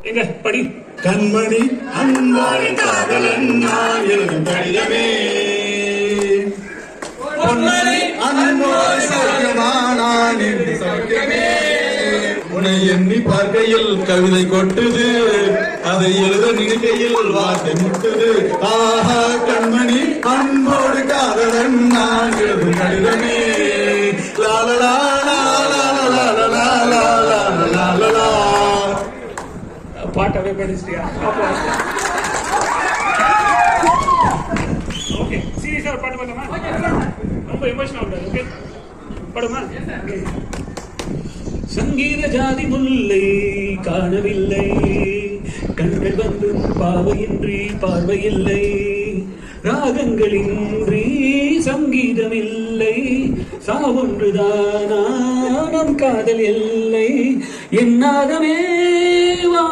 எங்க படி. கண்மணி அன்போடு காதலன் நான் எழுதும் கடிதமே, பொன்மணி அன்போடு சௌக்கியமானான் என்று சௌக்கியமே. உன்னை எண்ணி பார்க்கையில் கவிதை கொட்டுது, அதை எழுத நினைக்கையில் வார்த்தை முட்டுது. ஆஹா கண்மணி அன்போடு காதலன் நான் எழுதும் கடிதமே. லாலலா பாட்டாவே படிச்சிட்டியா? ஓகே, சீரியஸா ஒரு பாட்டு பாடலாமா? ரொம்ப எமோஷனல் ஆகுது. ஓகே, பாடுமா? சங்கீத ஜாதி முல்லை காணவில்லை, கண்கள் வந்து பாவையின்றி பார்வையில்லை, ராகங்களின்றி சங்கீதமில்லை, சாவொன்றுதானா நம் காதல் எல்லை, என் நாதமே வா.